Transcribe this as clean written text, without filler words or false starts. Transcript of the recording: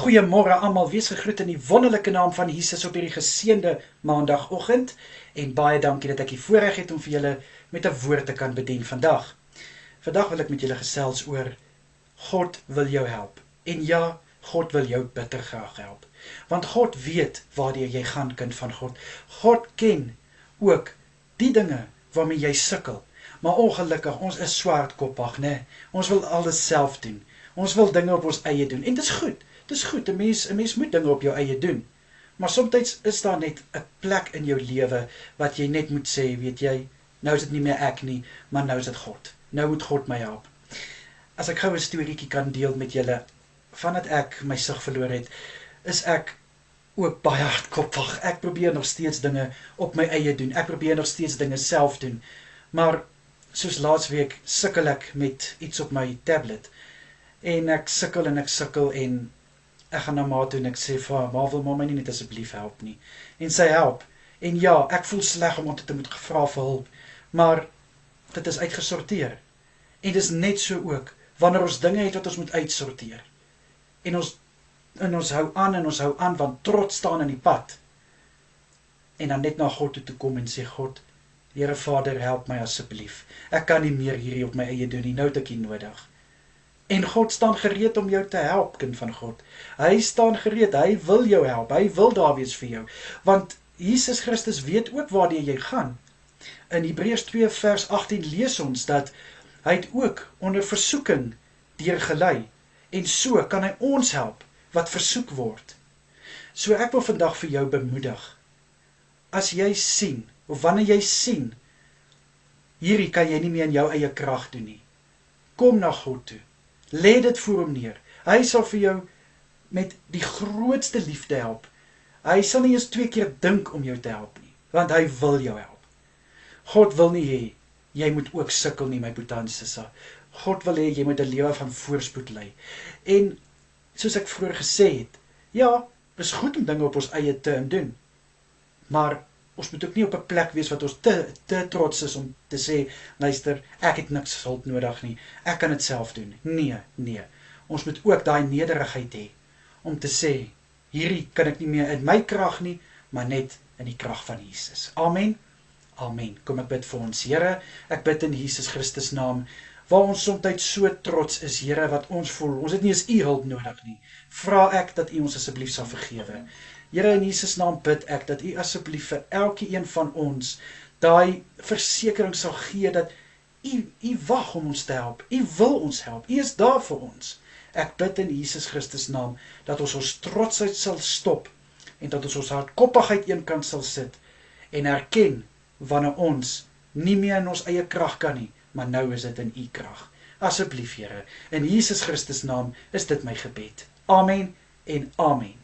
Goeiemôre almal, wees gegroet in die wonderlike naam van Jesus op hierdie geseënde maandagoggend en baie dankie dat ek die voorreg het om vir julle met 'n woord te kan bedien vandag. Vandag wil ek met julle gesels oor God wil jou help. En ja, God wil jou bitter graag help. Want God weet waardeur jy gaan, kind van God. God ken ook die dinge waarmee jy sukkel. Maar ongelukkig, ons is swaardkoppig, né? Ons wil alles self doen. Ons wil dinge op ons eie doen. En dis goed. Dis goed, 'n mens moet dinge op jou eie doen. Maar soms is daar net 'n plek in jou lewe wat jy net moet sê, weet jy, nou is dit nie meer ek nie, maar nou is dit God. Nou moet God my help. As ek gou 'n storieetjie kan deel met julle, vandat ek my sig verloor het, is ek ook baie hardkoppig. Ek probeer nog steeds dinge op my eie doen. Ek probeer nog steeds dinge self doen. Maar soos laasweek sukkel ek met iets op my tablet. En ek sukkel en ek gaan na ma toe en ek sê vir haar, ma, wil my nie net asseblief help nie. En sy help. En ja, ek voel sleg om te moet gevra vir hulp, maar dit is uitgesorteer. En dis net so ook, wanneer ons dinge het wat ons moet uitsorteer. En ons hou aan, want trots staan in die pad. En dan net na God toe kom en sê, God, Here Vader, help my asseblief. Ek kan nie meer hierdie op my eie doen nie, nou het ek hier nodig. En God staan gereed om jou te help, kind van God. Hy staan gereed, hy wil jou help, hy wil daar wees vir jou. Want Jesus Christus weet ook waardeur jy gaan. In Hebreërs 2 vers 18 lees ons dat hy het ook onder versoeking deurgelei. En so kan hy ons help wat versoek word. So ek wil vandag vir jou bemoedig. As jy sien, of wanneer jy sien, hierdie kan jy nie meer in jou eie krag doen nie. Kom na God toe. Lê dit voor hom neer. Hy sal vir jou met die grootste liefde help. Hy sal nie eens 2 keer dink om jou te help nie, want hy wil jou help. God wil nie hê jy moet ook sukkel nie, my boetie en sissa. God wil hê jy moet 'n lewe van voorspoed lei. En soos ek vroeër gesê het, ja, is goed om dinge op ons eie te doen. Maar ons moet ook nie op 'n plek wees wat ons te trots is om te sê, luister, ek het niks hulp nodig nie, ek kan dit self doen. Nee. Ons moet ook daai nederigheid hê, om te sê, hierdie kan ek nie meer in my krag nie, maar net in die krag van Jesus. Amen. Amen. Kom ek bid vir ons. Here, ek bid in Jesus Christus naam, waar ons soms so trots is, Here, wat ons voel, ons het nie eens u hulp nodig nie. Vra ek dat u ons asseblief sal vergewe. Here, in Jesus naam bid ek dat u asseblief vir elke een van ons daai versekering sal gee dat u wag om ons te help. U wil ons help. U is daar vir ons. Ek bid in Jesus Christus naam dat ons trotsheid sal stop en dat ons hardkoppigheid eenkant sal sit en erken wanneer ons nie meer in ons eie krag kan nie, maar nou is dit in u krag. Asseblief, Here, in Jesus Christus naam is dit my gebed. Amen en amen.